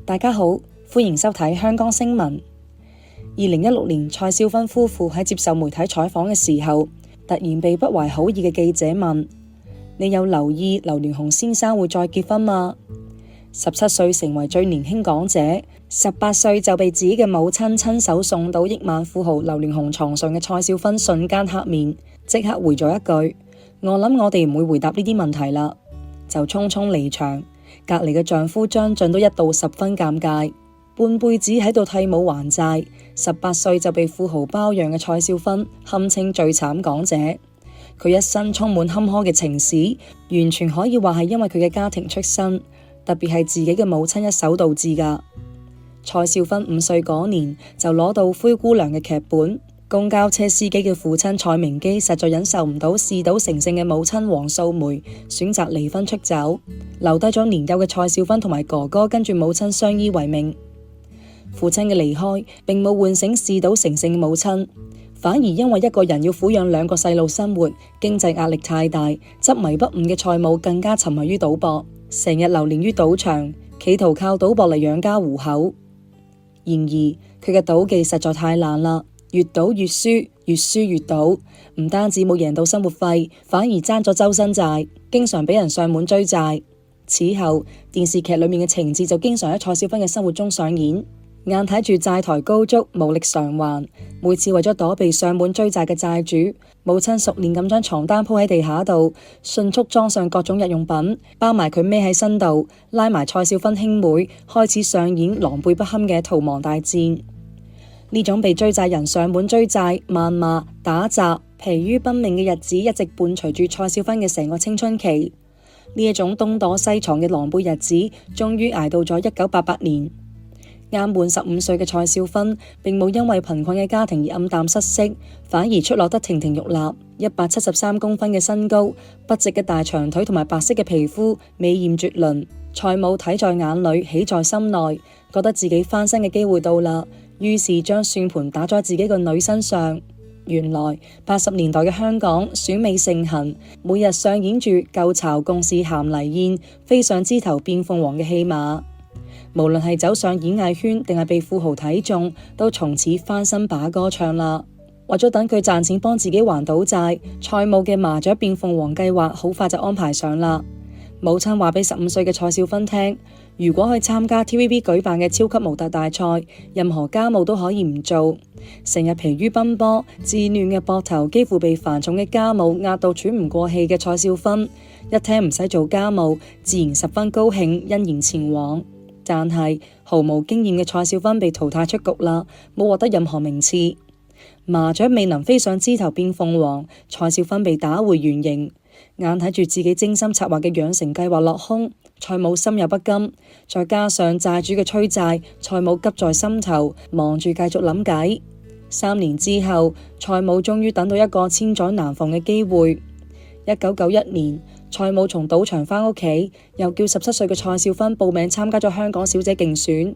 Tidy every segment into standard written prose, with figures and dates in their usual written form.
大家好，歡迎收睇香港星聞。2016年，蔡少芬夫婦喺接受媒體採訪嘅時候，突然被不懷好意嘅記者問：你有留意劉鑾雄先生會再結婚嗎？17歲成為最年輕港姐，18歲就被自己嘅母親親手送到億萬富豪劉鑾雄床上嘅蔡少芬瞬間黑面，即刻回咗一句：我諗我哋唔會回答呢啲問題啦，就匆匆離場。隔籬嘅丈夫張晉都一度十分尷尬，半輩子喺度替母還債，18歲就被富豪包養嘅蔡少芬堪稱最慘港姐。佢一生充滿坎坷嘅情史，完全可以話係因為佢嘅家庭出身，特別係自己嘅母親一手導致㗎。蔡少芬5歲嗰年就攞到《灰姑娘》嘅劇本，公交車司機嘅父親蔡明基實在忍受唔到嗜賭成性嘅母親黃素梅，選擇離婚出走，留低咗年幼嘅蔡少芬同埋哥哥跟住母親相依為命。父親嘅離開並冇喚醒嗜賭成性嘅母親，反而因為一個人要撫養2個細路生活，經濟壓力太大，執迷不悟嘅蔡母更加沉迷於賭博，成日流連於賭場，企圖靠賭博嚟養家糊口。然而佢嘅賭技實在太爛啦，越賭越輸，越輸越賭，唔單止冇贏到生活費，反而爭咗周身債，經常俾人上門追債。此後電視劇裏面嘅情節就經常喺蔡少芬嘅生活中上演，眼睇住債台高築，無力償還，每次為咗躲避上門追債嘅債主，母親熟練咁將床單鋪喺地下度，迅速裝上各種日用品，包埋佢孭喺身度，拉埋蔡少芬兄妹，開始上演狼狽不堪嘅逃亡大戰。呢種被追債人上門追債、謾罵、打雜、疲於奔命嘅日子，一直伴隨住蔡少芬嘅成個青春期。呢一種東躲西藏嘅狼狽日子，終於捱到咗1988年。啱滿15歲嘅蔡少芬，並冇因為貧困嘅家庭而黯淡失色，反而出落得亭亭玉立。173公分嘅身高，筆直嘅大長腿同埋白色嘅皮膚，美艷絕倫。蔡母睇在眼裏，喜在心內，覺得自己翻身嘅機會到啦，於是將算盤打咗喺自己個女身上。原來80年代嘅香港選美盛行，每日上演住舊巢共事鹹泥宴、飛上枝頭變鳳凰嘅戲碼。無論係走上演藝圈定係被富豪睇中，都從此翻身把歌唱啦。為咗等佢賺錢幫自己還賭債，蔡母嘅麻雀變鳳凰計劃好快就安排上啦。母親話俾15歲嘅蔡少芬聽，如果去參加 TVB 舉辦嘅超級模特大賽，任何家務都可以唔做。成日疲於奔波，自亂嘅膊頭幾乎被繁重嘅家務壓到喘唔過氣嘅蔡少芬，一聽唔使做家務，自然十分高興，欣然前往。但係毫無經驗嘅蔡少芬被淘汰出局啦，冇獲得任何名次。麻雀未能飛上枝頭變鳳凰，蔡少芬被打回原形。眼睇住自己精心策劃嘅養成計劃落空，蔡母心有不甘，再加上債主嘅催債，蔡母急在心頭，忙住繼續諗計。3年之後，蔡母終於等到一個千載難逢嘅機會。1991年，蔡母從賭場返屋企，又叫17歲嘅蔡少芬報名參加咗香港小姐競選。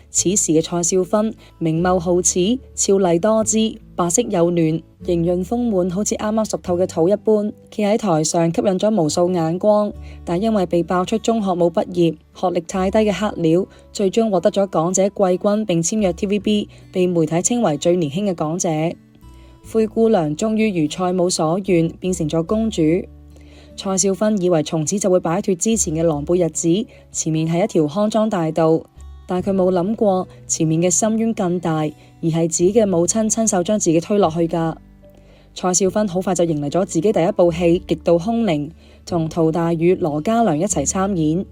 此時嘅蔡少芬明貌皓齒、俏麗多姿、白色幼嫩，形潤豐滿，好似啱啱熟透嘅桃一般，企喺台上吸引咗無數眼光。但因為被爆出中學冇畢業、學歷太低嘅黑料，最終獲得咗港姐季軍，並簽約 TVB， 被媒體稱為最年輕嘅港姐。灰姑娘終於如蔡母所願，變成咗公主。蔡少芬以為從此就會擺脫之前嘅狼狽日子，前面係一條康莊大道。但佢冇諗過前面嘅深淵更大，而係自己嘅母親親手將自己推落去㗎。蔡少芬好快就迎嚟咗自己第一部戲《極度空靈》，同陶大宇、羅嘉良一齊參演。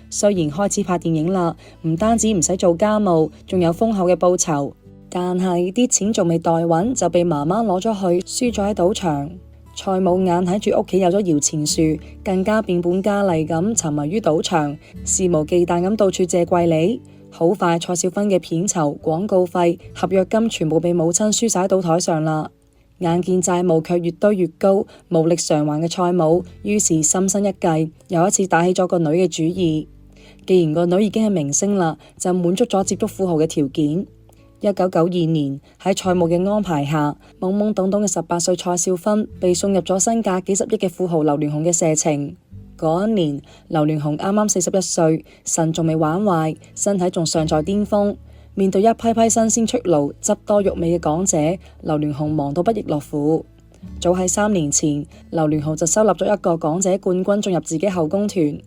雖然開始拍電影啦，唔單止唔使做家務，仲有豐厚嘅報酬，但係啲錢仲未袋穩，就被媽媽攞咗去，輸咗喺賭場。蔡母眼睇住屋企有咗搖錢樹，更加變本加厲咁沉迷於賭場，肆無忌憚咁到處借貴利。好快，蔡少芬嘅片酬、廣告費、合約金全部被母親輸晒喺賭台上啦。眼見債務卻越堆越高，無力償還嘅蔡母，於是心生一計，又一次打起咗個女嘅主意。既然個女已經係明星啦，就滿足咗接觸富豪嘅條件。1992年，喺蔡母嘅安排下，懵懵懂懂嘅18歲蔡少芬被送入咗身價幾十億嘅富豪劉鑾雄嘅射程。嗰一年，劉鑾雄啱啱41歲，腎仲未玩壞，身體仲尚在巔峰。面對一批批新鮮出爐、汁多肉美嘅港姐，劉鑾雄忙到不亦樂乎。早喺3年前，劉鑾雄就收納咗一個港姐冠軍進入自己後宮團。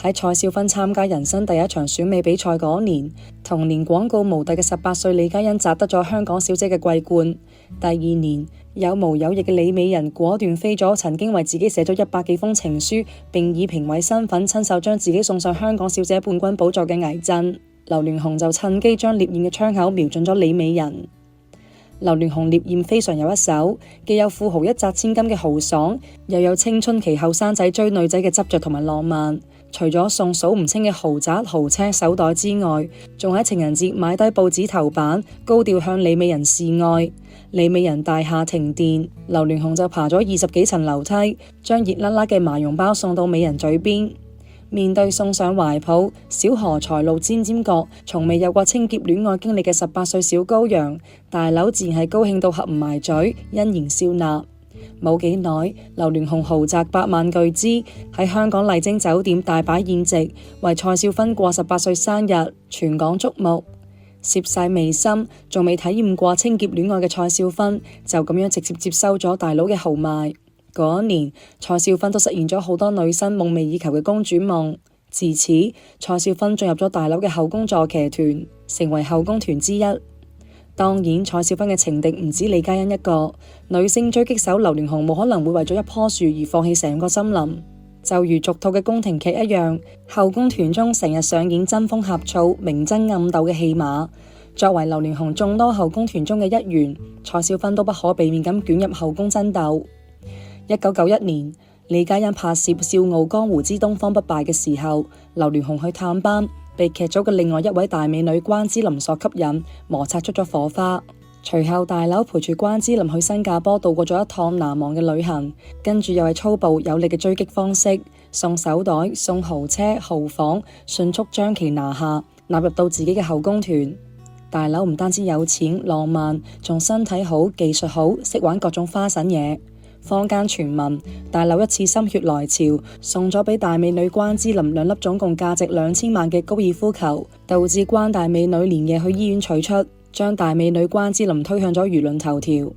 喺蔡少芬參加人生第一場選美比賽嗰年，同年廣告無敵嘅18歲李嘉欣摘得咗香港小姐嘅桂冠。第二年，有毛有翼嘅李美人果斷飛咗曾經為自己寫咗100幾封情書，並以評委身份親手將自己送上香港小姐冠軍寶座嘅倪震，劉鑾雄就趁機將烈焰嘅槍口瞄準咗李美人。劉鑾雄烈焰非常有一手，既有富豪一擲千金嘅豪爽，又有青春期後生仔追女仔嘅執着同埋浪漫。除咗送數唔清嘅豪宅、豪車、手袋之外，仲喺情人節買低報紙頭版，高調向李美人示愛。李美人大廈停電，劉鑾雄就爬咗20幾層樓梯，將熱辣辣嘅麻蓉包送到美人嘴邊。面對送上懷抱、小荷才露尖尖角、從未有過清潔戀愛經歷嘅18歲小羔羊，大佬自然係高興到合唔埋嘴，欣然笑納。冇幾耐，劉鑾雄豪擲8萬巨資喺香港麗晶酒店大擺宴席，為蔡少芬過18歲生日，全港矚目。涉世未深，仲未體驗過清潔戀愛嘅蔡少芬，就咁樣直接接收咗大佬嘅豪邁。嗰一年，蔡少芬都實現咗好多女生夢寐以求嘅公主夢。自此，蔡少芬進入咗大佬嘅後宮坐騎團，成為後宮團之一。當然，蔡少芬嘅情敵唔止李嘉欣一個，女星狙擊手劉鑾雄冇可能會為咗一棵樹而放棄成個森林。就如俗套嘅宮廷劇一樣，後宮團中成日上演爭風呷醋、明爭暗鬥嘅戲碼。作為劉鑾雄眾多後宮團中嘅一員，蔡少芬都不可避免咁捲入後宮爭鬥。1991年，李嘉欣拍攝《笑傲江湖之東方不敗》嘅時候，劉鑾雄去探班，被劇組嘅另外一位大美女關之琳所吸引，摩擦出咗火花。隨後大佬陪住關之琳去新加坡度過咗一趟難忘嘅旅行，跟住又係粗暴有力嘅追擊方式，送手袋、送豪車、豪房，迅速將其拿下，納入到自己嘅後宮團。大佬唔單止有錢浪漫，仲身體好、技術好，識玩各種花臣嘢。坊間傳聞大佬一次心血來潮，送咗俾大美女關之琳2粒總共價值2000萬嘅高爾夫球，導致關大美女連夜去醫院取出，將大美女關之琳推向咗輿論頭條。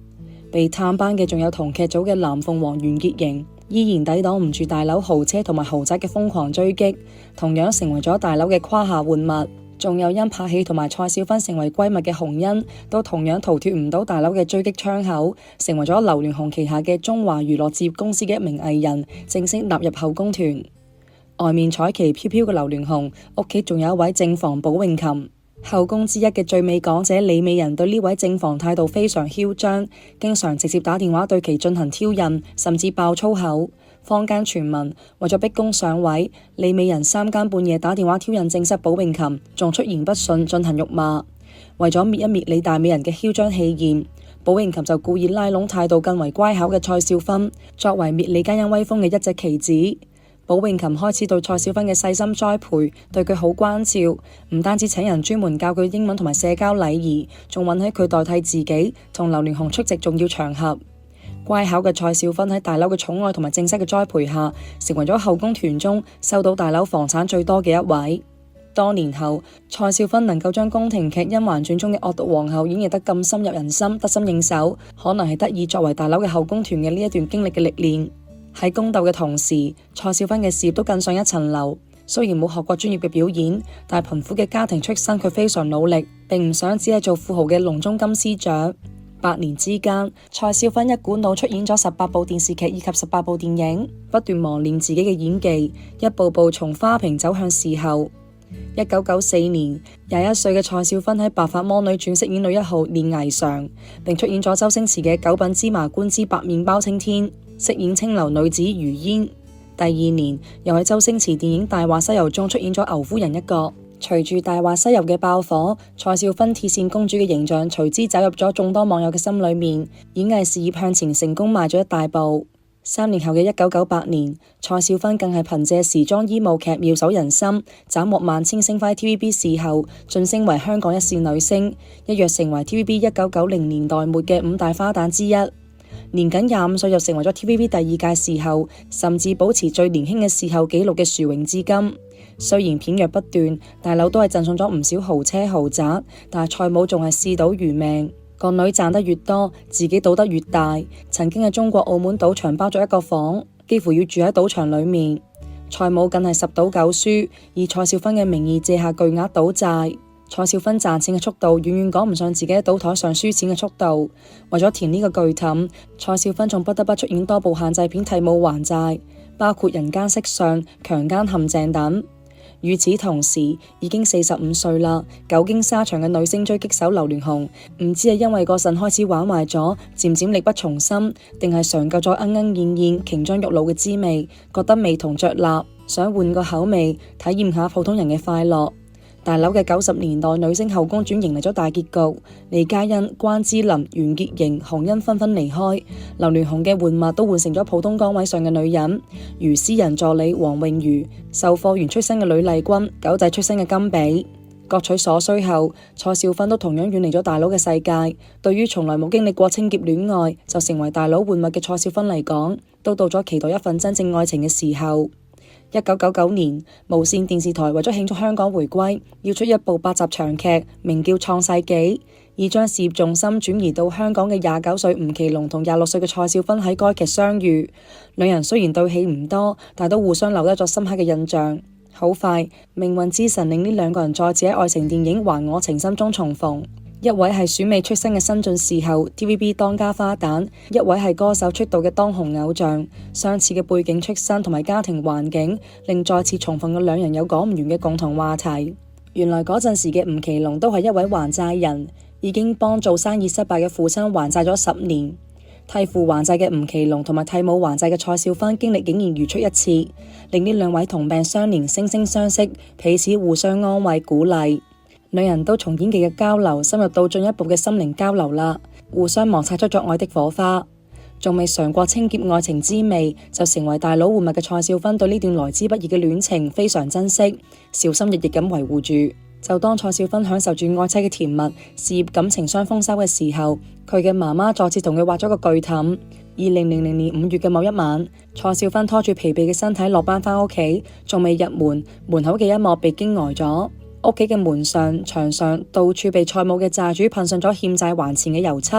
被探班嘅仲有同劇組嘅藍鳳凰袁潔瑩，依然抵擋唔住大佬豪車同埋豪宅嘅瘋狂追擊，同樣成為咗大佬嘅胯下玩物。仲有因拍戲同埋蔡少芬成為閨蜜嘅洪欣，都同樣逃脫唔到大佬嘅追擊槍口，成為咗劉鑾雄旗下嘅中華娛樂置業公司嘅一名藝人，正式納入後宮團。外面彩旗飄飄嘅劉鑾雄，屋企仲有一位正房寶詠琴。後宮之一嘅最美港姐李美人對呢位正房態度非常囂張，經常直接打電話對其進行挑釁，甚至爆粗口。坊間傳聞為咗逼宮上位，李美人3更半夜打電話挑釁正室寶詠琴，仲出言不遜進行辱罵。為咗滅一滅李大美人嘅囂張氣焰，寶詠琴就故意拉攏態度更為乖巧嘅蔡少芬，作為滅李嘉欣威風嘅一隻棋子。寶詠琴開始對蔡少芬嘅細心栽培，對佢好關照，唔單止請人專門教佢英文同埋社交禮儀，仲允許佢代替自己同劉鑾雄出席重要場合。乖巧嘅蔡少芬喺大佬嘅寵愛同埋正室嘅栽培下，成為咗後宮團中收到大佬房產最多嘅一位。多年後，蔡少芬能夠將宮廷劇《甄嬛傳》中嘅惡毒皇后演繹得咁深入人心，得心應手，可能係得以作為大佬嘅後宮團嘅呢一段經歷嘅歷練。喺宮鬥嘅同時，蔡少芬嘅事業都更上一層樓。雖然冇學過專業嘅表演，但係貧苦嘅家庭出身，佢非常努力，並唔想只係做富豪嘅籠中金絲雀。8年之間，蔡少芬一股腦出演咗18部電視劇以及18部電影，不斷磨練自己嘅演技，一步步從花瓶走向視后。1994年，21歲嘅蔡少芬喺《白髮魔女傳》飾演女1號練霓裳，並出演咗周星馳嘅《九品芝麻官之白麵包青天》，飾演清流女子如煙。第2年，又喺周星馳電影《大話西遊》中出演咗牛夫人一角。隨住《大話西遊》嘅爆火，蔡少芬鐵線公主嘅形象隨之走入咗眾多網友嘅心裏面，演藝事業向前成功邁咗一大步。3年後嘅1998年，蔡少芬更係憑借時裝醫務劇妙手仁心，斬獲萬千星輝 TVB 視后，晉升為香港一線女星，一躍成為 TVB 1990年代末嘅5大花旦之一。年僅25歲就成為咗 TVB 第2屆視后，甚至保持最年輕嘅視后紀錄嘅殊榮至今。雖然片約不斷，大佬都係贈送咗唔少豪車豪宅，但係蔡母仲係嗜賭如命，個女賺得越多，自己賭得越大。曾經喺中國澳門賭場包咗一個房，幾乎要住喺賭場裏面。蔡母更係十賭九輸，以蔡少芬嘅名義借下巨額賭債。蔡少芬賺錢嘅速度遠遠趕唔上自己喺賭台上輸錢嘅速度。為咗填呢個巨凼，蔡少芬仲不得不出演多部限制片替母還債，包括《人間色相》、《強姦陷阱》等。與此同時，已經45歲啦，久經沙場嘅女星狙擊手劉鑾雄，唔知係因為個腎開始玩壞咗，漸漸力不從心，定係嘗夠咗鶯鶯燕燕、瓊漿玉露嘅滋味，覺得味同嚼蠟，想換個口味，體驗下普通人嘅快樂。大佬嘅90年代女星後宮轉迎嚟咗大結局，李嘉欣、關之琳、袁潔瑩、洪欣紛紛離開，劉鑾雄嘅玩物都換成咗普通崗位上嘅女人，如私人助理黃詠茹、售貨員出身嘅呂麗君、狗仔出身嘅甘比。各取所需後，蔡少芬都同樣遠離咗大佬嘅世界。對於從來冇經歷過清潔戀愛就成為大佬玩物嘅蔡少芬嚟講，都到咗期待一份真正愛情嘅時候。1999年，無線電視台為咗慶祝香港回歸，要出一部8集長劇，名叫《創世紀》，以將事業重心轉移到香港嘅29歲吳奇隆同26歲嘅蔡少芬喺該劇相遇。兩人雖然對戲唔多，但都互相留低咗深刻嘅印象。好快，命運之神令呢兩個人再次喺愛情電影《還我情深》中重逢。一位係選美出身嘅新晉視后 TVB 當家花旦，一位係歌手出道嘅當紅偶像。相似嘅背景出身同埋家庭環境，令再次重逢嘅兩人有講唔完嘅共同話題。原來嗰陣時嘅吳奇隆都係一位還債人，已經幫做生意失敗嘅父親還債咗10年。替父還債嘅吳奇隆同埋替母還債嘅蔡少芬經歷竟然如出一轍，令呢兩位同病相憐、惺惺相惜，彼此互相安慰鼓勵。兩人都從演技嘅交流深入到進一步嘅心靈交流啦，互相摩擦出咗愛的火花。仲未嘗過清潔愛情滋味，就成為大佬玩物嘅蔡少芬對呢段來之不易嘅戀情非常珍惜，小心翼翼咁維護住。就當蔡少芬享受住愛妻嘅甜蜜，事業感情雙豐收嘅時候，佢嘅媽媽再次同佢挖咗個巨凼。2000年5月嘅某一晚，蔡少芬拖住疲憊嘅身體落班返屋企，仲未入門，門口嘅一幕被驚呆咗。屋企嘅門上、牆上到處被蔡母嘅債主噴上咗欠債還錢嘅油漆。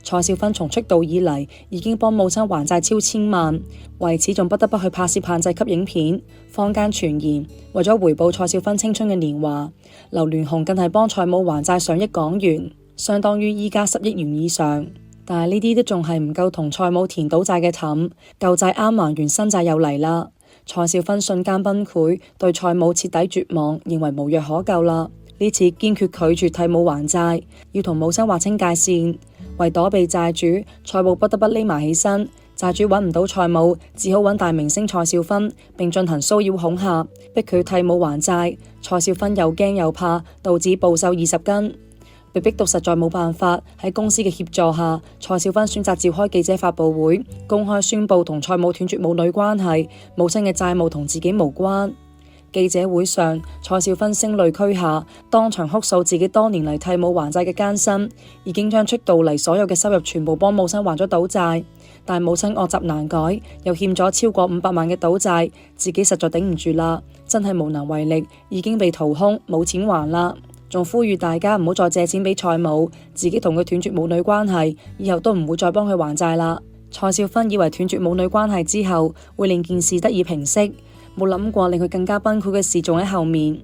蔡少芬從出道以嚟已經幫母親還債超千萬，為此仲不得不去拍攝限制級影片。坊間傳言，為咗回報蔡少芬青春嘅年華，劉鑾雄更係幫蔡母還債上億港元，相當於依家10億元以上。但係呢啲都仲係唔夠同蔡母填賭債嘅氹，舊債啱還完，新債又嚟啦。蔡少芬瞬間崩潰，對蔡母徹底絕望，認為無藥可救啦。呢次堅決拒絕替母還債，要同母親劃清界線。為躲避債主，蔡母不得不匿埋起身。債主揾唔到蔡母，只好揾大明星蔡少芬，並進行騷擾恐嚇，逼佢替母還債。蔡少芬又驚又怕，導致暴瘦20斤。被逼到實在冇辦法，喺公司嘅協助下，蔡少芬選擇召開記者發佈會，公開宣布同蔡母斷絕母女關係，母親嘅債務同自己無關。記者會上，蔡少芬聲淚俱下，當場哭訴自己多年嚟替母還債嘅艱辛，已經將出道嚟所有嘅收入全部幫母親還咗賭債，但母親惡習難改，又欠咗超過500萬嘅賭債，自己實在頂唔住啦，真係無能為力，已經被掏空，冇錢還啦。仲呼籲大家唔好再借錢俾蔡母，自己同佢斷絕母女關係，以後都唔會再幫佢還債啦。蔡少芬以為斷絕母女關係之後會令件事得以平息，冇諗過令佢更加崩潰嘅事仲喺後面。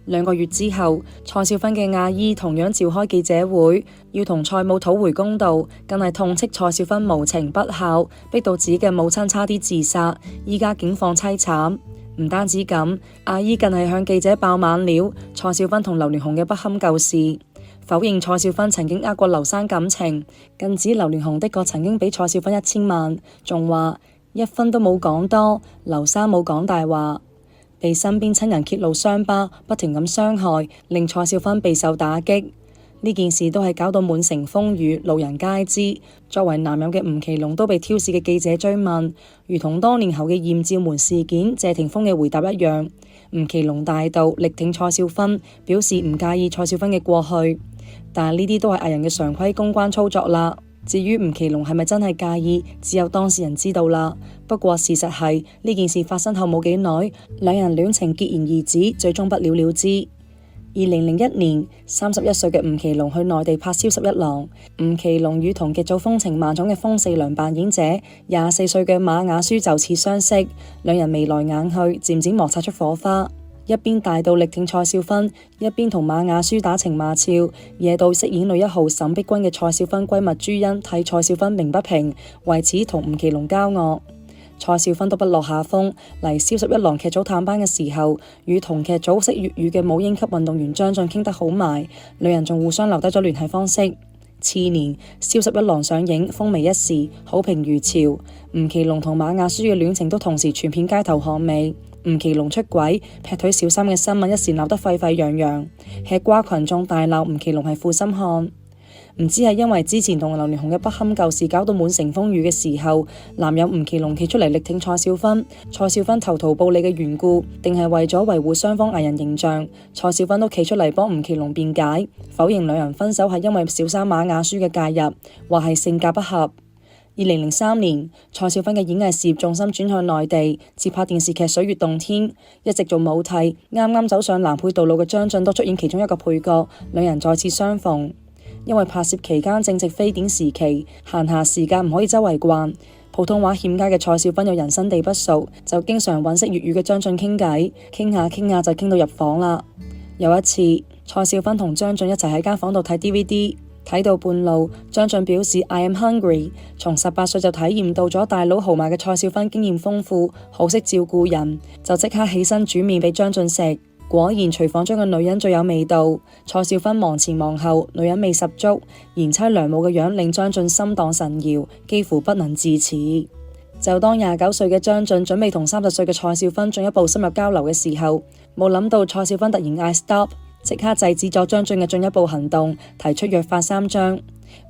2個月之後，蔡少芬嘅阿姨同樣召開記者會，要同蔡母討回公道，更係痛斥蔡少芬無情不孝，逼到自己嘅母親差啲自殺，依家境況凄慘。唔單止咁，阿姨更係向記者爆猛料蔡少芬同劉鑾雄嘅不堪舊事，否認蔡少芬曾經呃過劉生感情，更指劉鑾雄的確曾經俾蔡少芬1000萬，仲話1分都冇講多，劉生冇講大話。被身邊親人揭露傷疤，不停咁傷害，令蔡少芬備受打擊。呢件事都係搞到滿城風雨，路人皆知。作為男友嘅吳奇隆都被挑事嘅記者追問，如同多年後嘅艷照門事件謝霆鋒嘅回答一樣，吳奇隆大度力挺蔡少芬，表示唔介意蔡少芬嘅過去。但係呢啲都係藝人嘅常規公關操作啦。至於吳奇隆係咪真係介意，只有當事人知道啦。不過事實係呢件事發生後冇幾耐，兩人戀情戛然而止，最終不了了之。2001年，31歲嘅吳奇隆去內地拍《蕭十一郎》，吳奇隆與同劇組風情萬種嘅風四娘扮演者24歲嘅馬雅舒就此相識，兩人眉來眼去，漸漸摩擦出火花。一邊大度力挺蔡少芬，一邊同馬雅舒打情罵俏，惹到飾演女一號沈碧君嘅蔡少芬閨蜜朱茵替蔡少芬鳴不平，為此同吳奇隆交惡。蔡少芬都不落下風，嚟《蕭十一郎》劇組探班嘅時候，與同劇組識粵語嘅母嬰級運動員張晉傾得好埋，兩人仲互相留低咗聯繫方式。次年《蕭十一郎》上映，風靡一時，好評如潮。吳奇隆同馬雅舒嘅戀情都同時傳遍街頭巷尾。吳奇隆出軌、劈腿小三嘅新聞一時鬧得沸沸揚揚，吃瓜群眾大鬧吳奇隆係負心漢。唔知係因為之前同劉鑾雄嘅不堪舊事搞到滿城風雨嘅時候，男友吳奇隆企出嚟力挺蔡少芬，蔡少芬投桃報李嘅緣故，定係為咗維護雙方藝人形象，蔡少芬都企出嚟幫吳奇隆辯解，否認兩人分手係因為小三馬雅舒嘅介入，話係性格不合。2003年，蔡少芬嘅演藝事業重心轉向內地，接拍電視劇《水月洞天》，一直做母替。啱啱走上男配道路嘅張晉都出演其中一個配角，兩人再次相逢。因為拍攝期間正值非典時期，閒暇時間唔可以周圍逛，普通話欠佳嘅蔡少芬又人生地不熟，就經常揾識粵語嘅張晉傾偈，傾下傾下就傾到入房啦。有一次，蔡少芬同張晉一齊喺間房度睇 DVD。睇到半路，張晉表示 I am hungry。從18歲就體驗到咗大佬豪邁嘅蔡少芬經驗豐富，好識照顧人，就即刻起身煮麵俾張晉食。果然廚房中嘅女人最有味道。蔡少芬忙前忙後，女人味十足，賢妻良母嘅樣令張晉心蕩神搖，幾乎不能自持。就當29歲嘅張晉準備同30歲嘅蔡少芬進一步深入交流嘅時候，冇諗到蔡少芬突然嗌 stop。即刻制止咗張晉嘅進一步行動，提出約法3章：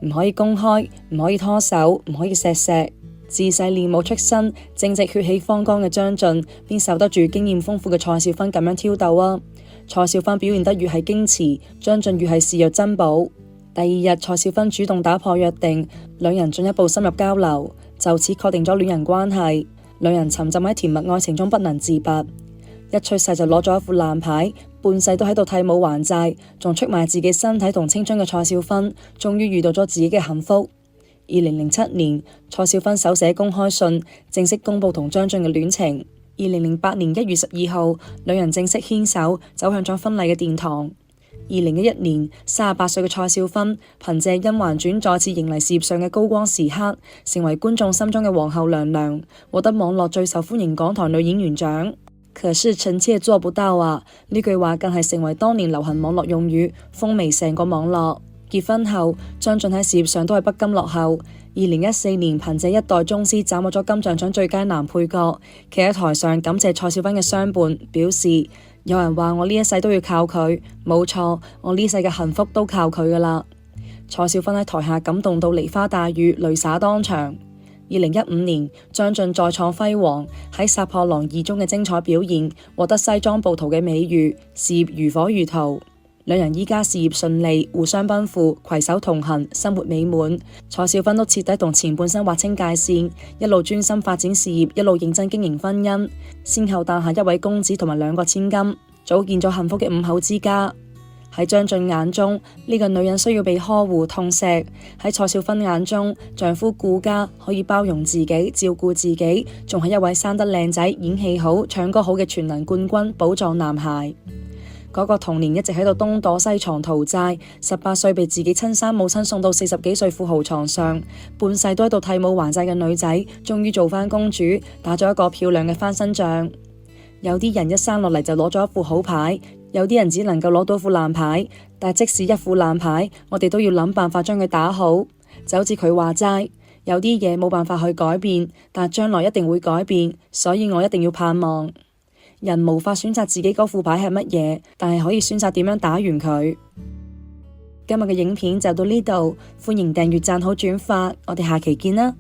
唔可以公開，唔可以拖手，唔可以錫。自細練武出身，正值血氣方剛嘅張晉，邊受得住經驗豐富嘅蔡少芬咁樣挑逗啊？蔡少芬表現得越係矜持，張晉越係視若珍寶。第二日，蔡少芬主動打破約定，兩人進一步深入交流，就此確定咗戀人關係。兩人沉浸喺甜蜜愛情中不能自拔。一出世就攞咗一副爛牌，半世都喺度替母還債，仲出賣自己身體同青春嘅蔡少芬，終於遇到咗自己嘅幸福。2007年，蔡少芬手寫公開信，正式公布同張晉嘅戀情。2008年1月12號，兩人正式牽手，走向咗婚禮嘅殿堂。2011年，38歲嘅蔡少芬憑借《甄嬛傳》再次迎嚟事業上嘅高光時刻，成為觀眾心中嘅皇后娘娘，獲得網絡最受歡迎港台女演員獎。可是臣妾做不到啊！呢句話更係成為當年流行網絡用語，風靡成個網絡。結婚後，張晉喺事業上都係不甘落後。2014年憑借《一代宗師》斬獲咗金像獎最佳男配角，企喺台上感謝蔡少芬嘅相伴，表示有人話我呢一世都要靠佢，冇錯，我呢世嘅幸福都靠佢噶啦。蔡少芬喺台下感動到梨花帶雨，淚灑當場。2015年，張晉再創輝煌，喺《殺破狼2》中嘅精彩表現，獲得西裝暴徒嘅美譽，事業如火如荼。兩人依家事業順利，互相奔赴，攜手同行，生活美滿。蔡少芬都徹底同前半生劃清界線，一路專心發展事業，一路認真經營婚姻，先後誕下一位公子同埋2個千金，組建咗幸福嘅5口之家。喺張晉眼中，呢個女人需要被呵護痛錫；喺蔡少芬眼中，丈夫顧家，可以包容自己，照顧自己，仲係一位生得靚仔、演戲好、唱歌好嘅全能冠軍寶藏男孩。嗰個童年一直喺度東躲西藏逃債，18歲被自己親生母親送到40幾歲富豪床上，半世都喺度替母還債嘅女仔，終於做返公主，打咗一個漂亮嘅翻身仗。有啲人一生落嚟就攞咗一副好牌，有啲人只能夠攞到副爛牌，但即使一副爛牌，我哋都要諗辦法將佢打好。就好似佢話齋，有啲嘢冇辦法去改變，但將來一定會改變，所以我一定要盼望。人無法選擇自己嗰副牌係乜嘢，但係可以選擇點樣打完佢。今日嘅影片就到呢度，歡迎訂閱、讚好、轉發，我哋下期見啦！